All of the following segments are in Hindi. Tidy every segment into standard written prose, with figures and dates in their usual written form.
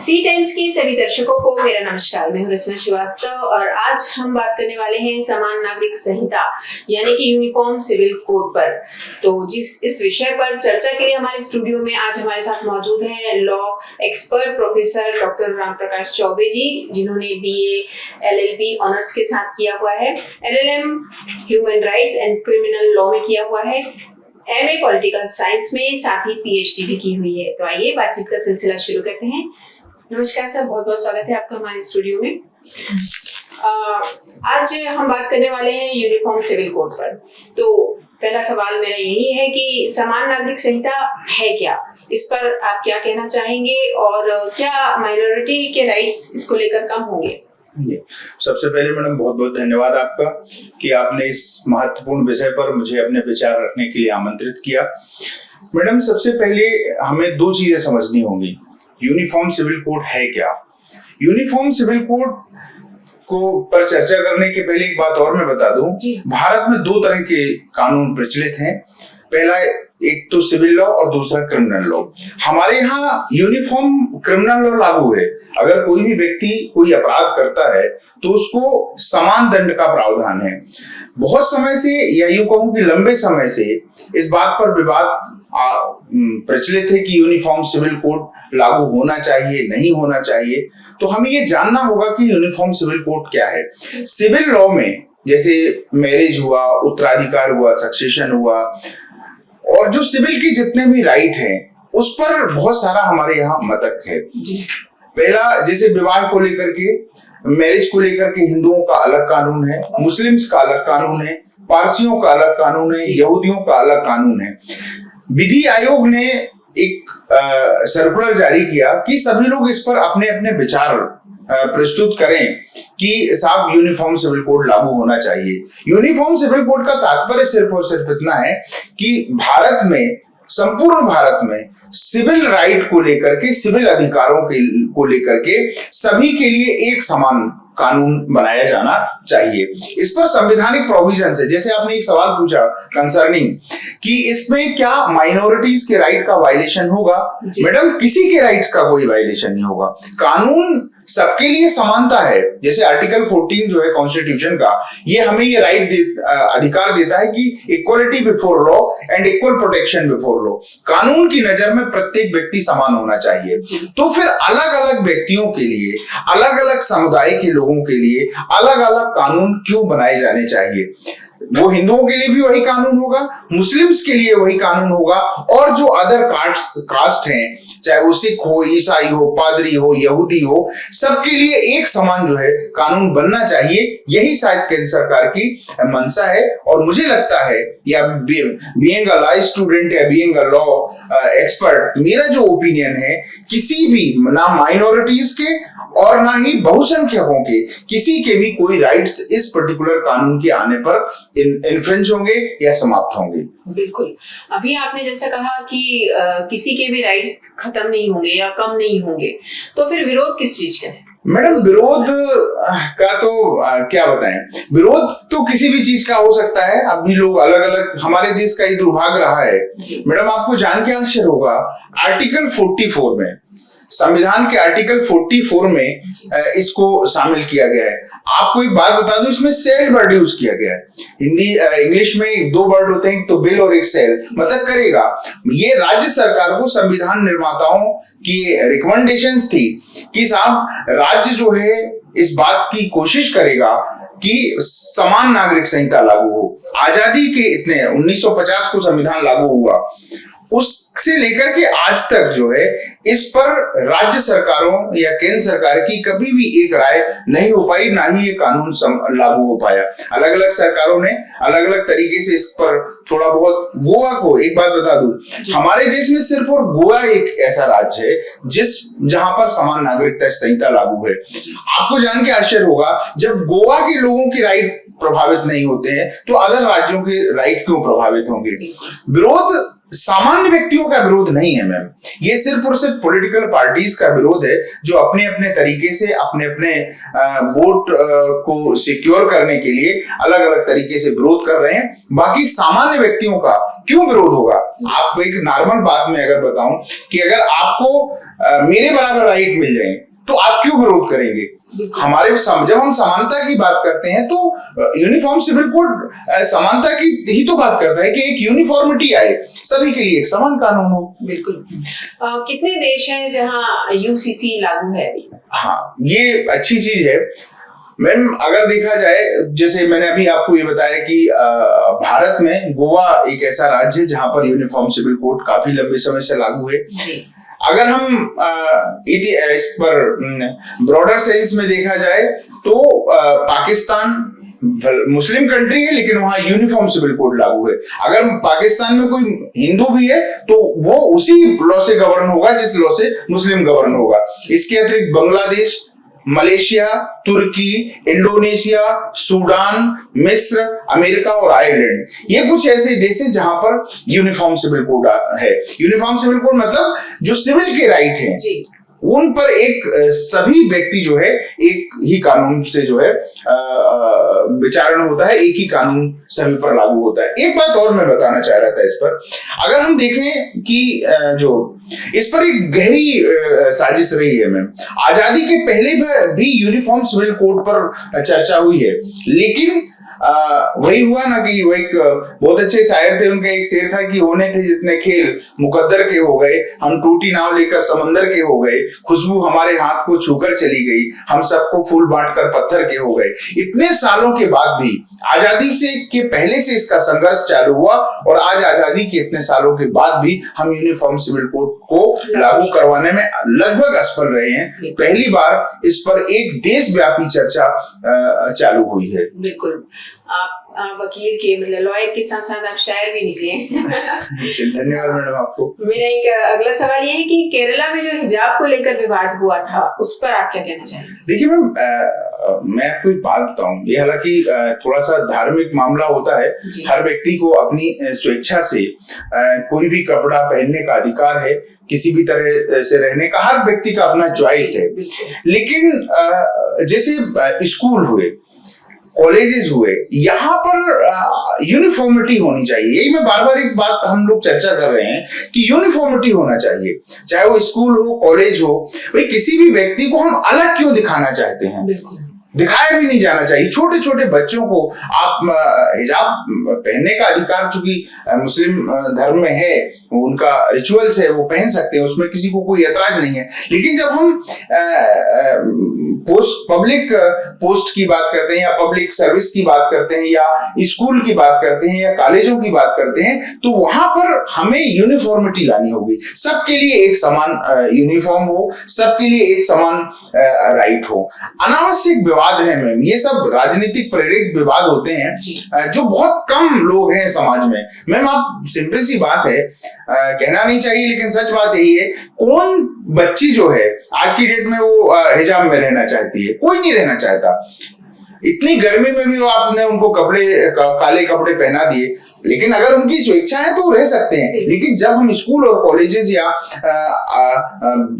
सी टाइम्स की सभी दर्शकों को मेरा नमस्कार। मैं हूं रचना श्रीवास्तव और आज हम बात करने वाले हैं समान नागरिक संहिता यानी कि यूनिफॉर्म सिविल कोड पर। तो इस विषय पर चर्चा के लिए हमारे स्टूडियो में आज हमारे साथ मौजूद हैं law expert professor doctor Ram Prakash Chaubey ji, जिन्होंने BA LLB ऑनर्स के साथ किया हुआ है, LLM human rights and criminal law में किया हुआ है, MA पॉलिटिकल साइंस में, साथ ही PhD भी की हुई है। तो आइए बातचीत का सिलसिला शुरू करते हैं। नमस्कार सर, बहुत बहुत स्वागत है आपका हमारे स्टूडियो में। आज हम बात करने वाले हैं यूनिफॉर्म सिविल कोड पर। तो पहला सवाल मेरा यही है कि समान नागरिक संहिता है क्या, इस पर आप क्या कहना चाहेंगे और क्या माइनॉरिटी के राइट्स इसको लेकर कम होंगे? सबसे पहले मैडम बहुत बहुत धन्यवाद आपका कि आपने इस महत्वपूर्ण विषय पर मुझे अपने विचार रखने के लिए आमंत्रित किया। मैडम, सबसे पहले हमें दो चीजें समझनी होंगी। यूनिफॉर्म सिविल कोड है क्या? यूनिफॉर्म सिविल कोड को पर चर्चा करने के पहले एक बात और मैं बता दूं, भारत में दो तरह के कानून प्रचलित हैं। पहला एक तो सिविल लॉ और दूसरा क्रिमिनल लॉ। हमारे यहाँ यूनिफॉर्म क्रिमिनल लॉ लागू है। अगर कोई भी व्यक्ति कोई अपराध करता है तो उसको समान दंड का प्रावधान है। बहुत समय से, या यूं कहूं कि लंबे समय से, इस बात पर विवाद प्रचलित है कि यूनिफॉर्म सिविल कोड लागू होना चाहिए, नहीं होना चाहिए। तो हमें ये जानना होगा कि यूनिफॉर्म सिविल कोड क्या है। सिविल लॉ में जैसे मैरिज हुआ, उत्तराधिकार हुआ, सक्सेशन हुआ, और जो सिविल के जितने भी राइट हैं उस पर बहुत सारा हमारे यहाँ मतक है। पहला, जैसे विवाह को लेकर के, मैरिज को लेकर के हिंदुओं का अलग कानून है, मुस्लिम्स का अलग कानून है, पारसियों का अलग कानून है, यहूदियों का अलग कानून है। विधि आयोग ने एक सर्कुलर जारी किया कि सभी लोग इस पर अपने अपने विचार प्रस्तुत करें कि साहब यूनिफॉर्म सिविल कोड लागू होना चाहिए। यूनिफॉर्म सिविल कोड का तात्पर्य सिर्फ और सिर्फ इतना है कि भारत में, संपूर्ण भारत में सिविल राइट को लेकर के, सिविल अधिकारों को लेकर के सभी के लिए एक समान कानून बनाया जाना चाहिए। इस पर संवैधानिक प्रोविजन है। जैसे आपने एक सवाल पूछा कंसर्निंग कि इसमें क्या माइनॉरिटीज के राइट का वायलेशन होगा। मैडम, किसी के राइट्स का कोई वायलेशन नहीं होगा। कानून सबके लिए समानता है। जैसे आर्टिकल 14 जो है कॉन्स्टिट्यूशन का, ये हमें ये अधिकार देता है कि equality before law and equal protection before law. कानून की नजर में प्रत्येक व्यक्ति समान होना चाहिए। तो फिर अलग अलग व्यक्तियों के लिए, अलग अलग समुदाय के लोगों के लिए अलग अलग कानून क्यों बनाए जाने चाहिए? वो हिंदुओं के लिए भी वही कानून होगा, मुस्लिम्स के लिए वही कानून होगा, और जो अदर कास्ट हैं, चाहे वो सिख हो, ईसाई हो, पादरी हो, यहूदी हो, सबके लिए एक समान जो है कानून बनना चाहिए। यही शायद केंद्र सरकार की मंशा है। और मुझे लगता है, या बीइंग अ लॉ स्टूडेंट या बीइंग अ लॉ एक्सपर्ट, मेरा जो ओपिनियन है, किसी भी, ना माइनॉरिटीज के और ना ही बहुसंख्यकों के, किसी के भी कोई राइट्स इस पर्टिकुलर कानून के आने पर इन्फ्रिंज होंगे या समाप्त होंगे। बिल्कुल। अभी आपने जैसा कहा कि किसी के भी राइट्स खत्म नहीं होंगे या कम नहीं होंगे, तो फिर विरोध किस चीज का है? मैडम, विरोध का तो क्या बताएं। विरोध तो किसी भी चीज का हो सकता है। अभी लोग अलग अलग, हमारे देश का ये दुर्भाग्य रहा है। मैडम, आपको जान के आश्चर्य होगा, आर्टिकल 44 में, संविधान के आर्टिकल 44 में इसको शामिल किया गया है। आपको एक बात बता दूं, इसमें सेल वर्ड यूज किया गया है। इंग्लिश में दो वर्ड होते हैं, तो बिल और एक सेल, मतलब करेगा। ये राज्य सरकार को, संविधान निर्माताओं की रिकमेंडेशंस थी कि साहब राज्य जो है इस बात की कोशिश करेगा कि समान नागरिक संहिता लागू हो। आजादी के इतने 1950 को संविधान लागू हुआ, उससे लेकर के आज तक जो है इस पर राज्य सरकारों या केंद्र सरकार की कभी भी एक राय नहीं हो पाई, ना ही ये कानून लागू हो पाया। अलग अलग सरकारों ने अलग अलग तरीके से इस पर थोड़ा बहुत, गोवा को एक बात बता दूं, हमारे देश में सिर्फ और गोवा एक ऐसा राज्य है जहां पर समान नागरिकता संहिता लागू है। आपको जान के आश्चर्य होगा, जब गोवा के लोगों की राइट प्रभावित नहीं होते हैं तो अदर राज्यों के राइट क्यों प्रभावित होंगे? विरोध सामान्य व्यक्तियों का विरोध नहीं है मैम, ये सिर्फ और सिर्फ पॉलिटिकल पार्टीज का विरोध है जो अपने अपने तरीके से अपने अपने वोट को सिक्योर करने के लिए अलग अलग तरीके से विरोध कर रहे हैं। बाकी सामान्य व्यक्तियों का क्यों विरोध होगा? आप एक नॉर्मल बात में अगर बताऊं कि अगर आपको मेरे बराबर राइट मिल जाए तो आप क्यों विरोध करेंगे? हमारे जब हम समानता की बात करते हैं तो यूनिफॉर्म सिविल कोड समानता की ही तो बात करता है कि एक यूनिफॉर्मिटी आए, सभी के लिए एक समान कानून हो। बिल्कुल। कितने देश हैं जहां यूसीसी लागू है? हाँ, ये अच्छी चीज है मैम। अगर देखा जाए, जैसे मैंने अभी आपको ये बताया कि भारत में गोवा एक ऐसा राज्य है जहां पर यूनिफॉर्म सिविल कोड काफी लंबे समय से लागू है। अगर हम इस पर ब्रॉडर सेंस में देखा जाए तो पाकिस्तान मुस्लिम कंट्री है लेकिन वहां यूनिफॉर्म सिविल कोड लागू है। अगर पाकिस्तान में कोई हिंदू भी है तो वो उसी लॉ से गवर्न होगा जिस लॉ से मुस्लिम गवर्न होगा। इसके अतिरिक्त बांग्लादेश, मलेशिया, तुर्की, इंडोनेशिया, सूडान, मिस्र, अमेरिका और आयरलैंड, ये कुछ ऐसे देश हैं जहां पर यूनिफॉर्म सिविल कोड है। यूनिफॉर्म सिविल कोड मतलब जो सिविल के राइट हैं उन पर एक सभी व्यक्ति जो है एक ही कानून से जो है विचारण होता है, एक ही कानून सभी पर लागू होता है। एक बात और मैं बताना चाह रहा था इस पर, अगर हम देखें कि जो इस पर एक गहरी साजिश रही है मैम। आजादी के पहले भी यूनिफॉर्म सिविल कोड पर चर्चा हुई है, लेकिन वही हुआ ना कि वो एक बहुत अच्छे शायर थे, उनका एक शेर था कि होने थे जितने खेल मुकद्दर के हो गए, हम टूटी नाव लेकर समंदर के हो गए, खुशबू हमारे हाथ को छूकर चली गई, हम सबको फूल बांटकर पत्थर के हो गए। इतने सालों के बाद भी आजादी से के पहले से इसका संघर्ष चालू हुआ और आज आजादी के इतने सालों के बाद भी हम यूनिफॉर्म सिविल कोड को लागू करवाने में लगभग असफल रहे हैं। पहली बार इस पर एक देशव्यापी चर्चा चालू हुई है। बिल्कुल। आप वकील के मतलब लॉयर के साथ साथ आप शायर भी निकले। धन्यवाद मैडम आपको। मेरा एक अगला सवाल ये है कि केरला में जो हिजाब को लेकर विवाद हुआ था उस पर आप क्या कहना चाहेंगे? देखिए मैम, मैं आपको एक बात बताऊं, ये हालांकि थोड़ा सा धार्मिक मामला होता है। हर व्यक्ति को अपनी स्वेच्छा से कोई भी कपड़ा पहनने का अधिकार है, किसी भी तरह से रहने का हर व्यक्ति का अपना चॉइस है। लेकिन जैसे स्कूल हुए, कॉलेजेस हुए, यहाँ पर यूनिफॉर्मिटी होनी चाहिए। यही मैं बार बार एक बात हम लोग चर्चा कर रहे हैं कि यूनिफॉर्मिटी होना चाहिए, चाहे वो स्कूल हो, कॉलेज हो। भाई किसी भी व्यक्ति को हम अलग क्यों दिखाना चाहते हैं? दिखाया भी नहीं जाना चाहिए। छोटे छोटे बच्चों को आप हिजाब पहनने का अधिकार चूंकि मुस्लिम धर्म में है, उनका रिचुअल्स है, वो पहन सकते हैं, उसमें किसी को कोई ऐतराज नहीं है। लेकिन जब हम पब्लिक पोस्ट की बात करते हैं या पब्लिक सर्विस की बात करते हैं या स्कूल की बात करते हैं या कॉलेजों की बात करते हैं तो वहां पर हमें यूनिफॉर्मिटी लानी होगी। सबके लिए एक समान यूनिफॉर्म हो, सबके लिए एक समान राइट हो। अनावश्यक विवाद है मैम, ये सब राजनीतिक प्रेरित विवाद होते हैं जो बहुत कम लोग हैं समाज में। मैम आप सिंपल सी बात है, कहना नहीं चाहिए लेकिन सच बात यही है, कौन बच्ची जो है आज की डेट में वो हिजाब में रहना चाहती है? कोई नहीं रहना चाहता। इतनी गर्मी में भी आपने उनको काले कपड़े पहना दिए, लेकिन अगर उनकी स्वेच्छा है तो रह सकते हैं। लेकिन जब हम स्कूल और कॉलेजेस या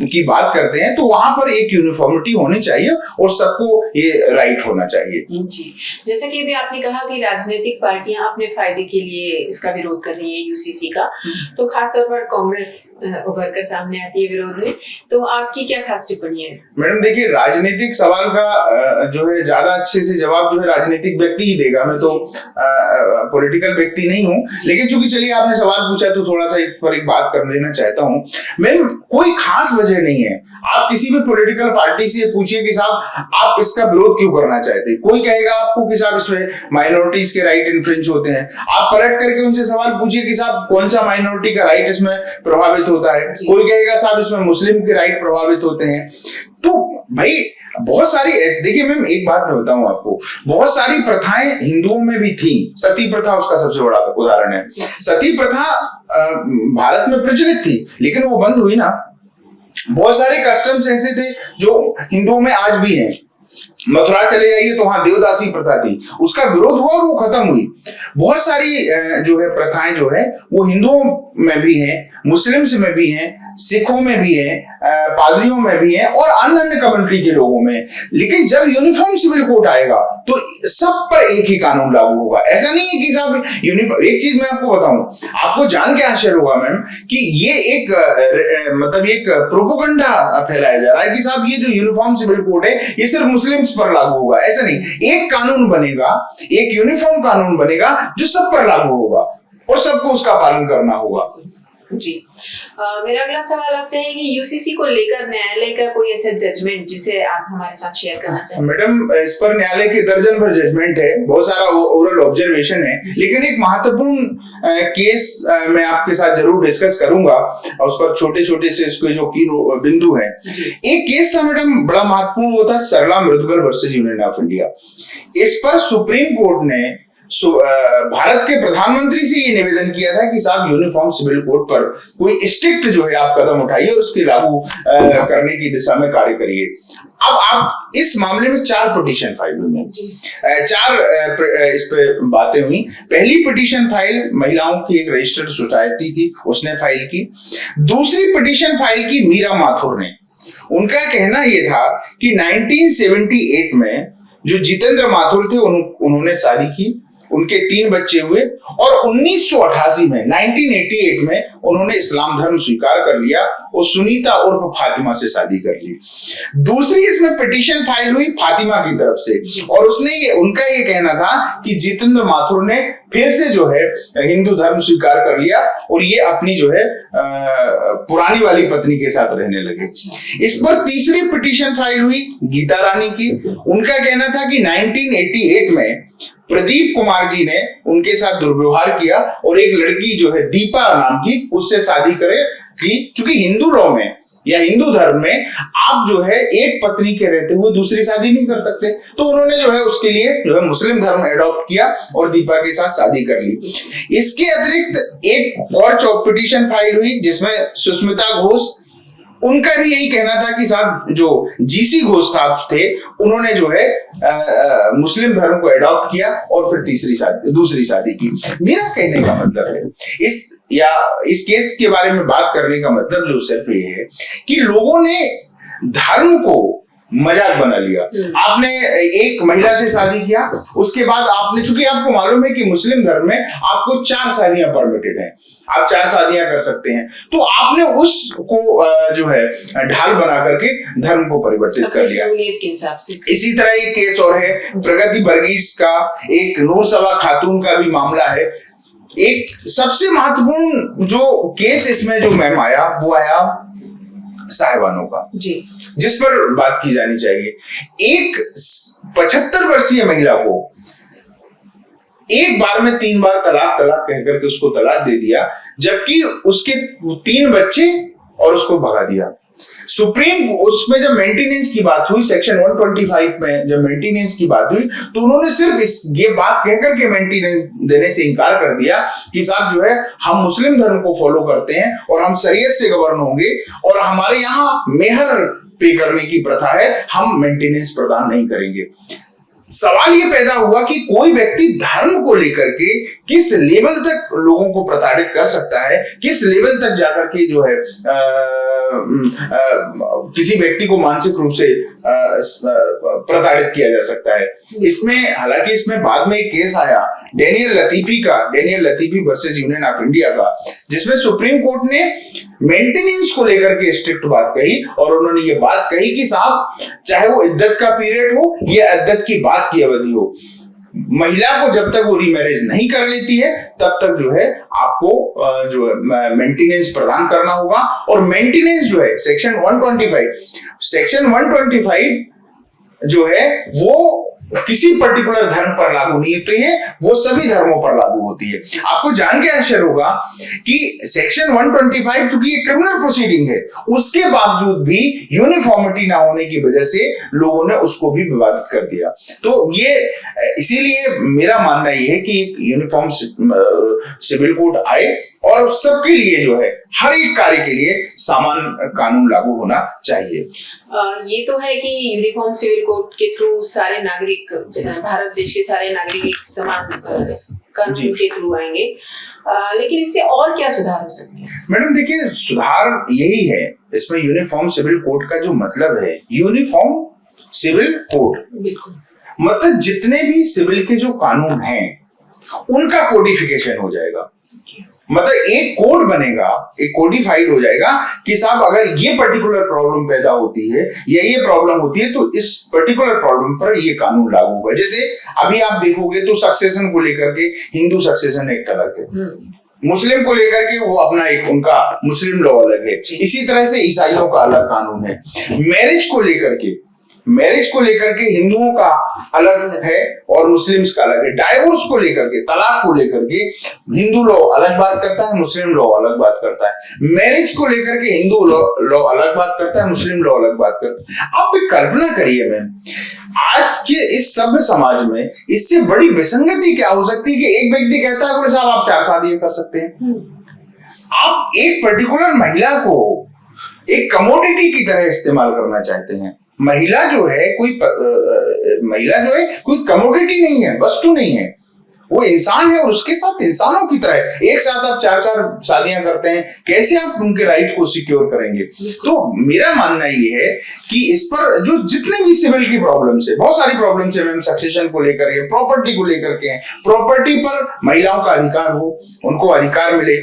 की बात करते हैं तो वहां पर एक यूनिफॉर्मिटी होनी चाहिए और सबको ये राइट होना चाहिए। जी, जैसे कि अभी आपने कहा कि राजनीतिक पार्टियां अपने फायदे के लिए इसका विरोध कर रही है यूसीसी का, तो खासतौर पर कांग्रेस उभर कर सामने आती है विरोध में, तो आपकी क्या खास टिप्पणी है? मैडम देखिए, राजनीतिक सवाल का जो है ज्यादा अच्छे से जवाब जो है राजनीतिक व्यक्ति ही देगा। मैं तो पॉलिटिकल व्यक्ति नहीं हूं, लेकिन चूंकि चलिए आपने सवाल पूछा तो थोड़ा सा एक बात कर देना चाहता हूं। मैम कोई खास वजह नहीं है। आप किसी भी पॉलिटिकल पार्टी से पूछिए कि साहब आप इसका विरोध क्यों करना चाहते हैं, कोई कहेगा आपको कि साहब इसमें माइनॉरिटीज के राइट इन्फ्रिंज होते हैं। आप पलट करके उनसे सवाल पूछिए कि साहब कौन सा माइनॉरिटी का राइट इसमें प्रभावित होता है, कोई कहेगा साहब इसमें मुस्लिम के राइट प्रभावित होते हैं। तो भाई बहुत सारी, देखिए मैम एक बात मैं बताऊं आपको, बहुत सारी प्रथाएं हिंदुओं में भी थी। सती प्रथा उसका सबसे बड़ा उदाहरण है। सती प्रथा भारत में प्रचलित थी लेकिन वो बंद हुई ना। बहुत सारे कस्टम्स ऐसे थे जो हिंदुओं में आज भी हैं। मथुरा चले जाइए तो वहां देवदासी प्रथा थी, उसका विरोध हुआ और वो खत्म हुई। बहुत सारी जो है प्रथाएं जो है वो हिंदुओं में भी हैं, मुस्लिम्स में भी हैं, सिखों में भी है, पादरियों में भी है और अन्य अन्य कम्युनिटी के लोगों में। लेकिन जब यूनिफॉर्म सिविल कोड आएगा तो सब पर एक ही कानून लागू होगा। ऐसा नहीं है कि साहब एक चीज मैं आपको बताऊं, आपको जान के आश्चर्य होगा मैम कि ये एक मतलब एक प्रोपोगंडा फैलाया जा रहा है कि साहब ये जो यूनिफॉर्म सिविल कोड है ये सिर्फ मुस्लिम्स पर लागू होगा। ऐसा नहीं, एक कानून बनेगा, एक यूनिफॉर्म कानून बनेगा जो सब पर लागू होगा और सबको उसका पालन करना होगा। जी मेरा अगला सवाल आपसे है कि यूसीसी को लेकर न्यायालय का कोई ऐसा जजमेंट जिसे आप हमारे साथ शेयर करना चाहें? मैडम, इस पर न्यायालय के दर्जन भर जजमेंट है, बहुत सारा ओरल ऑब्जर्वेशन है, लेकिन एक महत्वपूर्ण केस मैं आपके साथ जरूर डिस्कस करूंगा और उस पर छोटे छोटे से इसके जो की बिंदु है। एक केस था मैडम बड़ा महत्वपूर्ण, वो था सरला मृदुगल वर्सेस यूनियन ऑफ इंडिया। इस पर सुप्रीम कोर्ट ने भारत के प्रधानमंत्री से ये निवेदन किया था कि साहब यूनिफॉर्म सिविल कोड पर कोई स्ट्रिक्ट जो है आप कदम उठाइए और उसके लागू करने की दिशा में कार्य करिए। अब आप इस मामले में 4 पिटीशन फाइल हुई, 4 इस पे बातें हुई। पहली पिटीशन फाइल महिलाओं की एक रजिस्टर्ड सोसाइटी थी, उसने फाइल की। दूसरी पिटीशन फाइल की मीरा माथुर ने। उनका कहना यह था कि 1978 में जो जितेंद्र माथुर थे उन्होंने शादी की, उनके 3 बच्चे हुए और 1988 में 1988 में उन्होंने इस्लाम धर्म स्वीकार कर लिया और सुनीता उर्फ फातिमा से शादी कर ली। दूसरी इसमें पिटीशन फाइल हुई फातिमा की तरफ से और उनका ये कहना था कि जितेंद्र माथुर ने फिर से जो है हिंदू धर्म स्वीकार कर लिया और ये अपनी जो है पुरानी वाली पत्नी के साथ रहने लगे। इस पर तीसरी पिटीशन फाइल हुई गीता रानी की। उनका कहना था कि 1988 में प्रदीप कुमार जी ने उनके साथ दुर्व्यवहार किया और एक लड़की जो है दीपा नाम की उससे शादी करे की। चूंकि हिंदू लॉ में या हिंदू धर्म में आप जो है एक पत्नी के रहते हुए दूसरी शादी नहीं कर सकते, तो उन्होंने जो है उसके लिए जो है मुस्लिम धर्म एडॉप्ट किया और दीपा के साथ शादी कर ली। इसके अतिरिक्त एक और पिटीशन फाइल हुई जिसमें सुष्मिता घोष, उनका भी यही कहना था कि साहब जो जीसी घोष साहब थे उन्होंने जो है मुस्लिम धर्म को एडॉप्ट किया और फिर दूसरी शादी की। मेरा कहने का मतलब है इस केस के बारे में बात करने का मतलब जो सिर्फ ये है कि लोगों ने धर्म को मजाक बना लिया। आपने एक महिला से शादी किया, उसके बाद आपने, चूंकि आपको मालूम है कि मुस्लिम धर्म में आपको 4 शादियां परमिटेड हैं, आप 4 शादियां कर सकते हैं, तो आपने उसको जो है ढाल बना करके धर्म को परिवर्तित कर लिया। के हिसाब से इसी तरह एक केस और है प्रगति वर्गीस का, एक नूरसबा खातून का भी मामला है। एक सबसे महत्वपूर्ण जो केस इसमें जो मैम आया वो आया साहिबानों का, जिस पर बात की जानी चाहिए। एक 75 वर्षीय महिला को एक बार में 3 बार तलाक कहकर के उसको तलाक दे दिया, जबकि उसके 3 बच्चे और उसको भगा दिया। सुप्रीम उसमें जब मेंटेनेंस की बात हुई, सेक्शन 125 में जब मेंटेनेंस की बात हुई तो उन्होंने सिर्फ ये बात कहकर के मेंटेनेंस देने से इनकार कर दिया कि साहब जो है हम मुस्लिम धर्म को फॉलो करते हैं और हम शरीयत से गवर्न होंगे और हमारे यहाँ मेहर पे करने की प्रथा है, हम मेंटेनेंस प्रदान नहीं करेंगे। सवाल ये पैदा हुआ कि कोई व्यक्ति धर्म को लेकर के किस लेवल तक लोगों को प्रताड़ित कर सकता है, किस लेवल तक जाकर के जो है किसी व्यक्ति को मानसिक रूप से प्रताड़ित किया जा सकता है। इसमें हालांकि इसमें बाद में एक केस आया Daniel Latifi versus Union of India का, जिसमें सुप्रीम कोर्ट ने मेंटेनेंस को लेकर के स्ट्रिक्ट बात कही और उन्होंने ये बात कही कि साहब चाहे वो इद्दत का पीरियड हो या इद्दत की बात की अवधि हो, महिला को जब तक वो रीमैरिज नहीं कर लेती है तब तक जो है आपको जो है मेंटेनेंस प्रदान करना होगा। और मेंटेनेंस जो है सेक्शन 125 जो है वो किसी पर्टिकुलर धर्म पर लागू नहीं होती है, वो सभी धर्मों पर लागू होती है। आपको जान के आश्चर्य होगा कि सेक्शन 125 चूंकि ये क्रिमिनल प्रोसीडिंग है, उसके बावजूद भी यूनिफॉर्मिटी ना होने की वजह से लोगों ने उसको भी विवादित कर दिया। तो ये इसीलिए मेरा मानना ये है कि यूनिफॉर्म सिविल कोड आए और सबके लिए जो है हर एक कार्य के लिए समान कानून लागू होना चाहिए। ये तो है कि यूनिफॉर्म सिविल कोड के थ्रू सारे नागरिक, भारत देश के सारे नागरिक एक समान कानून के थ्रू आएंगे, लेकिन इससे और क्या सुधार हो सकते हैं? मैडम देखिए, सुधार यही है इसमें, यूनिफॉर्म सिविल कोड का जो मतलब है, यूनिफॉर्म सिविल कोड बिल्कुल मतलब जितने भी सिविल के जो कानून हैं उनका कोडिफिकेशन हो जाएगा। मतलब एक कोड बनेगा, एक कोडिफाइड हो जाएगा कि साहब अगर ये पर्टिकुलर प्रॉब्लम पैदा होती है या ये प्रॉब्लम होती है तो इस पर्टिकुलर प्रॉब्लम पर ये कानून लागू होगा। जैसे अभी आप देखोगे तो सक्सेशन को लेकर के हिंदू सक्सेशन एक्ट अलग है, मुस्लिम को लेकर के वो अपना एक उनका मुस्लिम लॉ अलग है, इसी तरह से ईसाइयों का अलग कानून है। मैरिज को लेकर के हिंदुओं का अलग है और मुस्लिम्स का अलग है। डाइवोर्स को लेकर के, तलाक को लेकर के हिंदू लॉ अलग बात करता है, मुस्लिम लॉ अलग बात करता है। मैरिज को लेकर के हिंदू लॉ अलग बात करता है, मुस्लिम लॉ अलग बात करता है। आप एक कल्पना करिए मैम, आज के इस सभ्य समाज में इससे बड़ी विसंगति क्या हो सकती है कि एक व्यक्ति कहता है बोले साहब आप 4 शादियां कर सकते हैं। आप एक पर्टिकुलर महिला को एक कमोडिटी की तरह इस्तेमाल करना चाहते हैं। महिला जो है कोई कमोडिटी नहीं है, वस्तु नहीं है, वो इंसान है और उसके साथ इंसानों की तरह एक साथ आप 4 शादियां करते हैं, कैसे आप उनके राइट को सिक्योर करेंगे? तो मेरा मानना ये है कि इस पर जो जितने भी सिविल की प्रॉब्लम्स है, बहुत सारी प्रॉब्लम्स है मैम, सक्सेशन को लेकर के, प्रॉपर्टी को लेकर के, प्रॉपर्टी पर महिलाओं का अधिकार हो, उनको अधिकार मिले।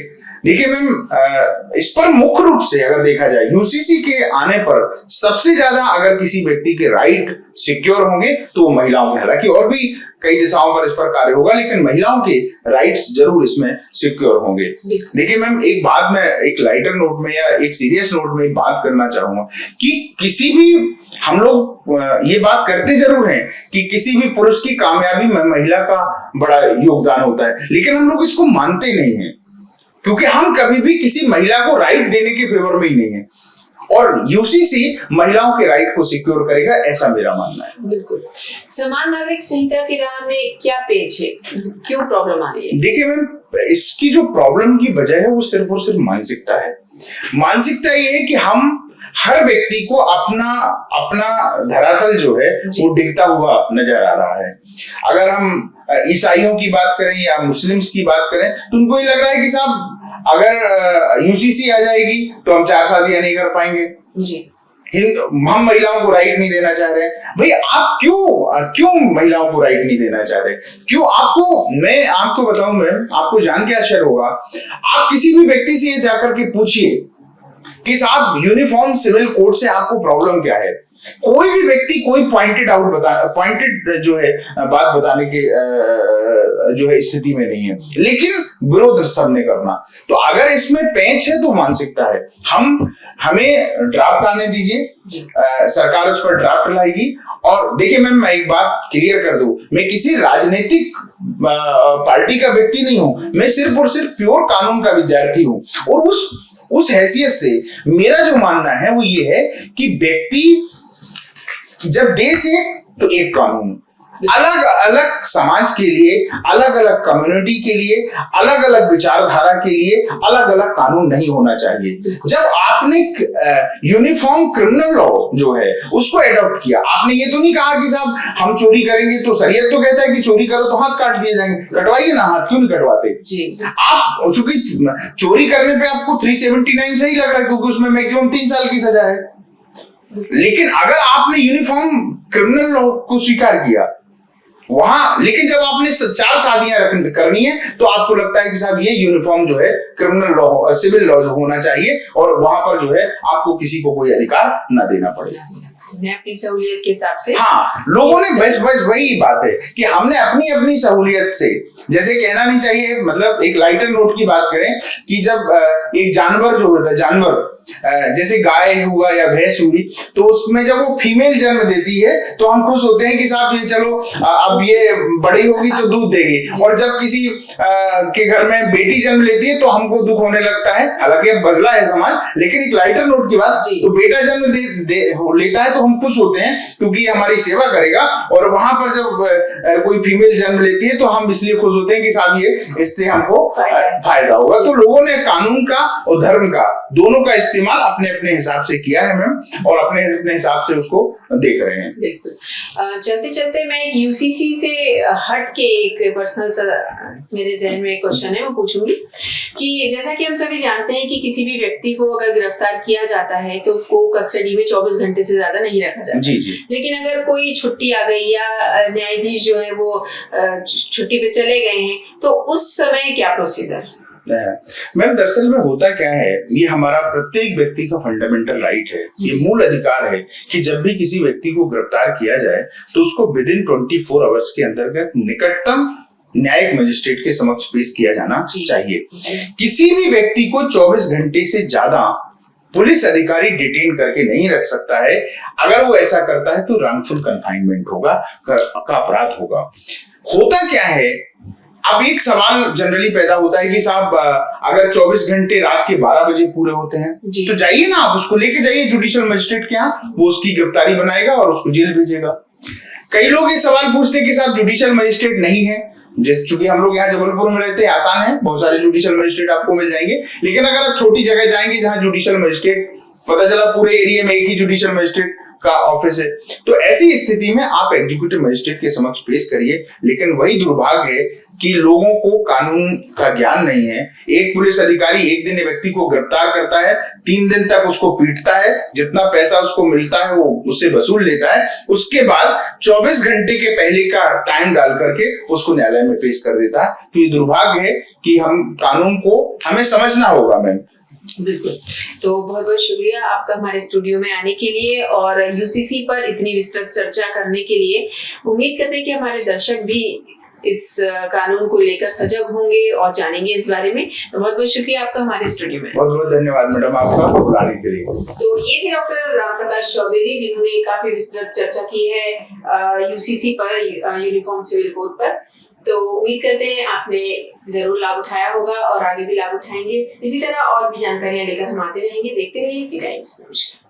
देखिए मैम, इस पर मुख्य रूप से अगर देखा जाए यूसीसी के आने पर सबसे ज्यादा अगर किसी व्यक्ति के राइट सिक्योर होंगे तो वो महिलाओं के, हालांकि और भी कई दिशाओं पर इस पर कार्य होगा लेकिन महिलाओं के राइट्स जरूर इसमें सिक्योर होंगे। देखिए मैम, एक बात मैं एक लाइटर नोट में या एक सीरियस नोट में बात करना चाहूंगा कि किसी भी, हम लोग ये बात करते जरूर हैं कि किसी भी पुरुष की कामयाबी में महिला का बड़ा योगदान होता है, लेकिन हम लोग इसको मानते नहीं हैं क्योंकि हम कभी भी किसी महिला को राइट देने के फेवर में ही नहीं है और यूसीसी महिलाओं के राइट को सिक्योर करेगा, ऐसा मेरा मानना है। बिल्कुल। समान नागरिक संहिता की राह में क्या पेच है, क्यों प्रॉब्लम आ रही है? देखिए मैम, इसकी जो प्रॉब्लम की वजह है वो सिर्फ और सिर्फ मानसिकता है। मानसिकता ये है कि हम हर व्यक्ति को अपना धरातल जो है वो डिगता हुआ नजर आ रहा है। अगर हम ईसाइयों की बात करें या मुस्लिम्स की बात करें तो उनको ये लग रहा है कि साहब अगर यूसीसी आ जाएगी तो हम 4 शादियां नहीं कर पाएंगे जी, हम महिलाओं को राइट नहीं देना चाह रहे। भाई आप क्यों महिलाओं को राइट नहीं देना चाह रहे? क्यों? मैं आपको बताऊं मैम, आपको जान के आश्चर्य होगा, आप किसी भी व्यक्ति से ये जाकर के पूछिए कि साहब यूनिफॉर्म सिविल कोड से आपको प्रॉब्लम क्या है, कोई भी व्यक्ति कोई पॉइंटेड जो है बात बताने के जो है स्थिति में नहीं है, लेकिन विरोध सबने करना। तो अगर इसमें पेंच है तो मानसिकता है। हमें ड्राफ्ट आने दीजिए, सरकार उस पर ड्राफ्ट लाएगी। और देखिए मैम, मैं एक बात क्लियर कर दूं, मैं किसी राजनीतिक पार्टी का व्यक्ति नहीं हूं, मैं सिर्फ और सिर्फ प्योर कानून का विद्यार्थी हूं और उस हैसियत से मेरा जो मानना है वो ये है कि व्यक्ति जब देश है तो एक कानून, अलग अलग समाज के लिए, अलग अलग कम्युनिटी के लिए, अलग अलग विचारधारा के लिए अलग अलग कानून नहीं होना चाहिए। जब आपने यूनिफॉर्म क्रिमिनल लॉ जो है उसको एडॉप्ट किया, आपने ये तो नहीं कहा कि साहब हम चोरी करेंगे तो शरीयत तो कहता है कि चोरी करो तो हाथ काट दिए जाएंगे, कटवाइए ना हाथ, क्यों नहीं कटवाते जी? आप चूंकि चोरी करने पे आपको 379 सही लग रहा है क्योंकि उसमें मैक्सिमम 3 साल की सजा है, लेकिन अगर आपने यूनिफॉर्म क्रिमिनल लॉ को स्वीकार किया वहां, लेकिन जब आपने 4 शादियां करनी है तो आपको लगता है कि साहब ये यूनिफॉर्म जो है क्रिमिनल लॉ, सिविल लॉ जो होना चाहिए और वहां पर जो है आपको किसी को कोई अधिकार न देना पड़ेगा अपनी सहूलियत के हिसाब से। हाँ, लोगों ने बस वही बात है कि हमने अपनी सहूलियत से, जैसे कहना नहीं चाहिए, मतलब एक लाइटर नोट की बात करें कि जब एक जानवर जो होता है, जानवर जैसे गाय हुआ या भैंस हुई, तो उसमें जब वो फीमेल जन्म देती है तो हम खुश होते हैं कि साहब ये चलो अब ये बड़ी होगी तो दूध देगी। और जब किसी के घर में बेटी जन्म लेती है तो हमको दुख होने लगता है। हालांकि अब बदला है समाज, लेकिन एक लाइटर नोट की बात, तो बेटा जन्म लेता है तो हम खुश होते हैं क्योंकि ये हमारी सेवा करेगा। और वहां पर जब कोई फीमेल जन्म लेती है तो हम इसलिए खुश होते हैं कि साहब ये इससे हमको फायदा होगा। तो लोगों ने कानून का और धर्म का दोनों का इस्तेमाल अपने अपने हिसाब से किया है मैम, और अपने अपने हिसाब से उसको देख रहे हैं। बिल्कुल। चलते चलते मैं यूसीसी से हट के एक पर्सनल मेरे जहन में एक क्वेश्चन है, वो पूछूंगी कि जैसा कि हम सभी जानते हैं कि किसी भी व्यक्ति को अगर गिरफ्तार किया जाता है तो उसको कस्टडी में 24 घंटे से ज्यादा नहीं रखा जाता। जी जी। लेकिन अगर कोई छुट्टी आ गई या न्यायाधीश जो है वो छुट्टी पे चले गए हैं तो उस समय क्या प्रोसीजर? मैम दरअसल में होता क्या है, ये हमारा प्रत्येक व्यक्ति का फंडामेंटल राइट है, ये मूल अधिकार है कि जब भी किसी व्यक्ति को गिरफ्तार किया जाए तो उसको विद इन 24 आवर्स के अंतर्गत निकटतम न्यायिक मजिस्ट्रेट के समक्ष पेश किया जाना चाहिए। किसी भी व्यक्ति को 24 घंटे से ज्यादा पुलिस अधिकारी डिटेन करके नहीं रख सकता है। अगर वो ऐसा करता है तो रॉन्गफुल कन्फाइनमेंट होगा, का अपराध होगा। होता क्या है, अब एक सवाल जनरली पैदा होता है कि साहब अगर 24 घंटे रात के 12 बजे पूरे होते हैं तो जाइए ना, आप उसको लेके जाइए जुडिशियल मजिस्ट्रेट के यहाँ, वो उसकी गिरफ्तारी बनाएगा और उसको जेल भेजेगा। कई लोग ये सवाल पूछते हैं कि साहब जुडिशियल मजिस्ट्रेट नहीं है, चूंकि हम लोग यहाँ जबलपुर में रहते हैं, आसान है, बहुत सारे जुडिशियल मजिस्ट्रेट आपको मिल जाएंगे। लेकिन अगर आप छोटी जगह जाएंगे जहाँ जुडिशियल मजिस्ट्रेट, पता चला पूरे एरिया में एक ही जुडिशियल मजिस्ट्रेट का ऑफिस है, तो ऐसी स्थिति में आप एग्जीक्यूटिव मजिस्ट्रेट के समक्ष पेश करिए। लेकिन वही दुर्भाग्य है कि लोगों को कानून का ज्ञान नहीं है। एक पुलिस अधिकारी एक दिन व्यक्ति को गिरफ्तार करता है, 3 दिन तक उसको पीटता है, जितना पैसा उसको मिलता है वो उससे वसूल लेता है, उसके बाद 24 घंटे के पहले का टाइम डाल करके उसको न्यायालय में पेश कर देता है। तो ये दुर्भाग्य है कि हम कानून को हमें समझना होगा मैम। बिल्कुल। तो बहुत बहुत शुक्रिया आपका हमारे स्टूडियो में आने के लिए और यूसीसी पर इतनी विस्तृत चर्चा करने के लिए। उम्मीद करते हैं कि हमारे दर्शक भी इस कानून को लेकर सजग होंगे और जानेंगे इस बारे में। तो बहुत बहुत शुक्रिया आपका हमारे स्टूडियो में। बहुत बहुत धन्यवाद मैडम आपका बुलाने के लिए। तो ये थे डॉक्टर राम प्रकाश चौबे जी, जिन्होंने काफी विस्तृत चर्चा की है यूसीसी पर, यूनिफॉर्म सिविल कोड पर। तो उम्मीद करते हैं आपने जरूर लाभ उठाया होगा और आगे भी लाभ उठाएंगे। इसी तरह और भी जानकारियां लेकर हम आते रहेंगे। देखते रहिए जी टाइम्स। नमस्कार।